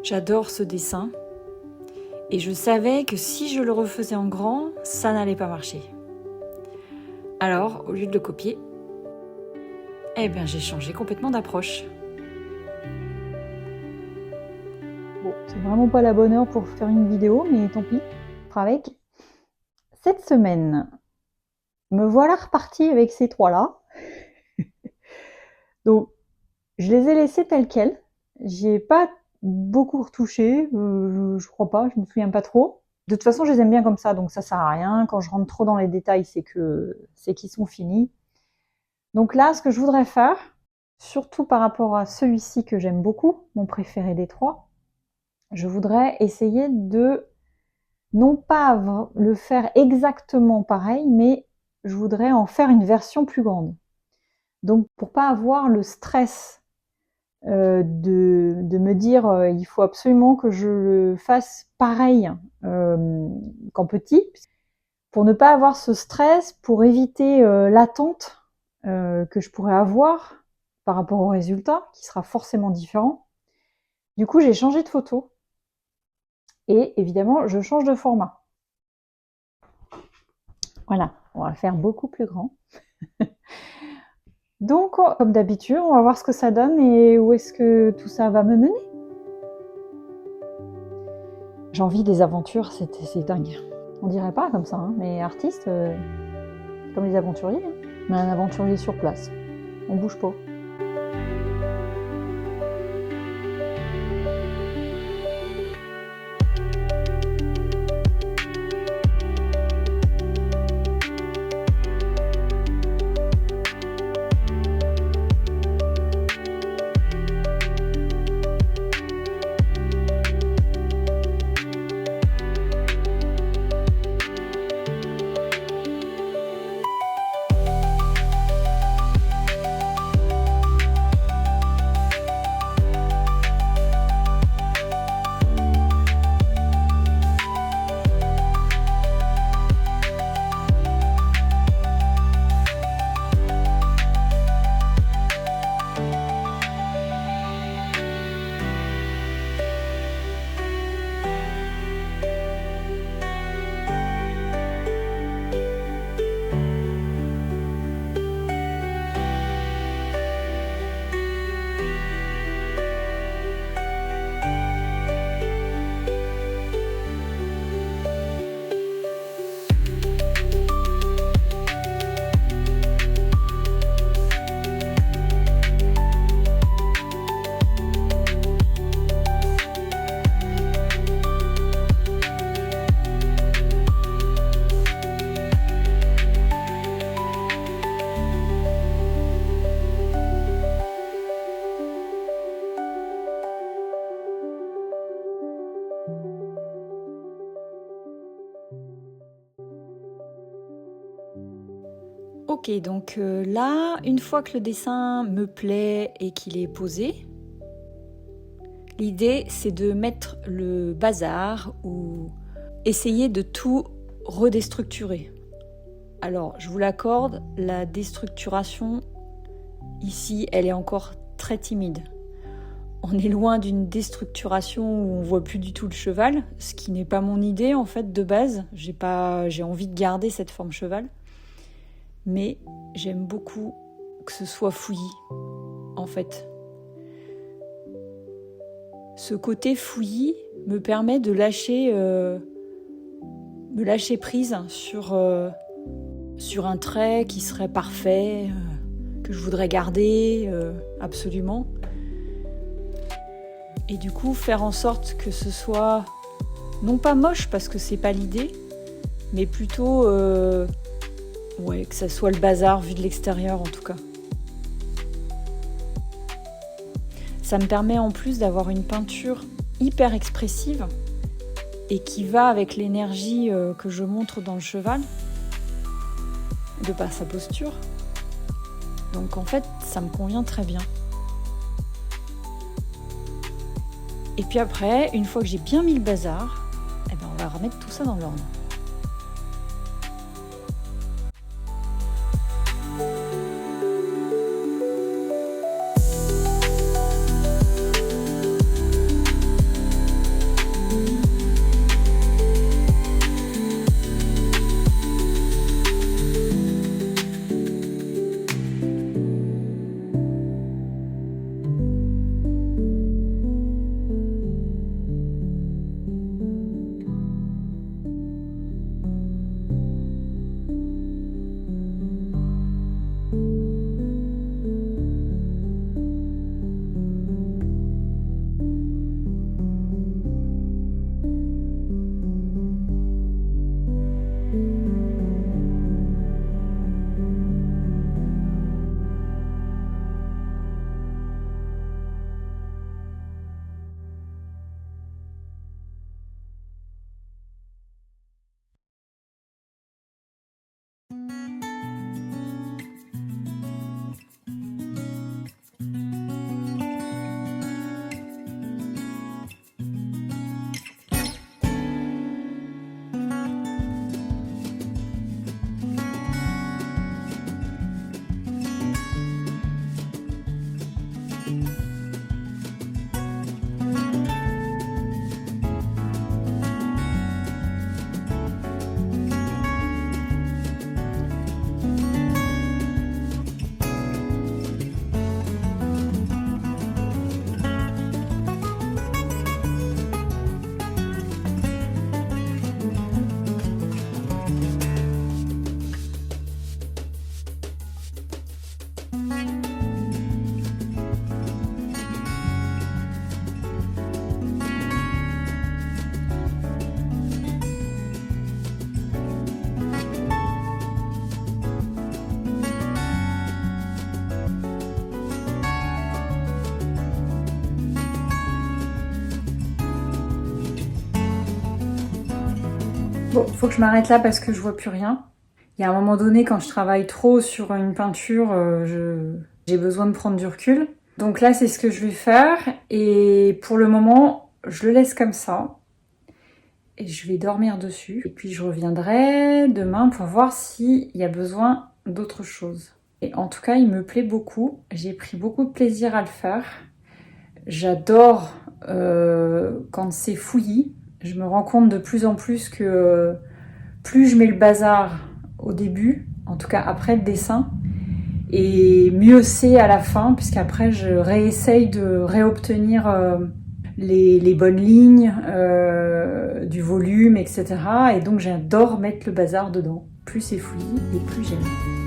J'adore ce dessin et je savais que si je le refaisais en grand, ça n'allait pas marcher. Alors, au lieu de le copier, eh bien j'ai changé complètement d'approche. Bon, c'est vraiment pas la bonne heure pour faire une vidéo, mais tant pis, on fera avec. Cette semaine, me voilà repartie avec ces trois-là. Donc, je les ai laissés tels quels. J'ai pas beaucoup retouché, je crois pas, je me souviens pas trop. De toute façon, je les aime bien comme ça, donc ça sert à rien. Quand je rentre trop dans les détails, c'est qu'ils sont finis. Donc là, ce que je voudrais faire, surtout par rapport à celui-ci que j'aime beaucoup, mon préféré des trois, je voudrais essayer de non pas le faire exactement pareil, mais je voudrais en faire une version plus grande. Donc pour pas avoir le stress de me dire il faut absolument que je le fasse pareil qu'en petit, pour ne pas avoir ce stress, pour éviter l'attente que je pourrais avoir par rapport au résultat, qui sera forcément différent. Du coup, j'ai changé de photo et évidemment, je change de format. Voilà, on va le faire beaucoup plus grand. Donc, comme d'habitude, on va voir ce que ça donne et où est-ce que tout ça va me mener. J'ai envie des aventures, c'est dingue. On dirait pas comme ça, hein, mais artiste, comme les aventuriers, hein. Mais un aventurier sur place, on bouge pas. Ok, donc là, une fois que le dessin me plaît et qu'il est posé, l'idée c'est de mettre le bazar ou essayer de tout redéstructurer. Alors, je vous l'accorde, la déstructuration ici, elle est encore très timide. On est loin d'une déstructuration où on voit plus du tout le cheval, ce qui n'est pas mon idée en fait de base. J'ai envie de garder cette forme cheval. Mais j'aime beaucoup que ce soit fouillis, en fait. Ce côté fouillis me permet de lâcher prise sur un trait qui serait parfait, que je voudrais garder absolument. Et du coup, faire en sorte que ce soit non pas moche, parce que c'est pas l'idée, mais plutôt... que ça soit le bazar vu de l'extérieur en tout cas. Ça me permet en plus d'avoir une peinture hyper expressive et qui va avec l'énergie que je montre dans le cheval, de par sa posture. Donc en fait, ça me convient très bien. Et puis après, une fois que j'ai bien mis le bazar, on va remettre tout ça dans l'ordre. Bon, faut que je m'arrête là parce que je vois plus rien. Il y a un moment donné, quand je travaille trop sur une peinture, j'ai besoin de prendre du recul. Donc là, c'est ce que je vais faire. Et pour le moment, je le laisse comme ça. Et je vais dormir dessus. Et puis je reviendrai demain pour voir s'il y a besoin d'autre chose. Et en tout cas, il me plaît beaucoup. J'ai pris beaucoup de plaisir à le faire. J'adore quand c'est fouillis. Je me rends compte de plus en plus que plus je mets le bazar au début, en tout cas après le dessin, et mieux c'est à la fin, puisqu'après je réessaye de réobtenir les bonnes lignes, du volume, etc. Et donc j'adore mettre le bazar dedans. Plus c'est fouillis et plus j'aime.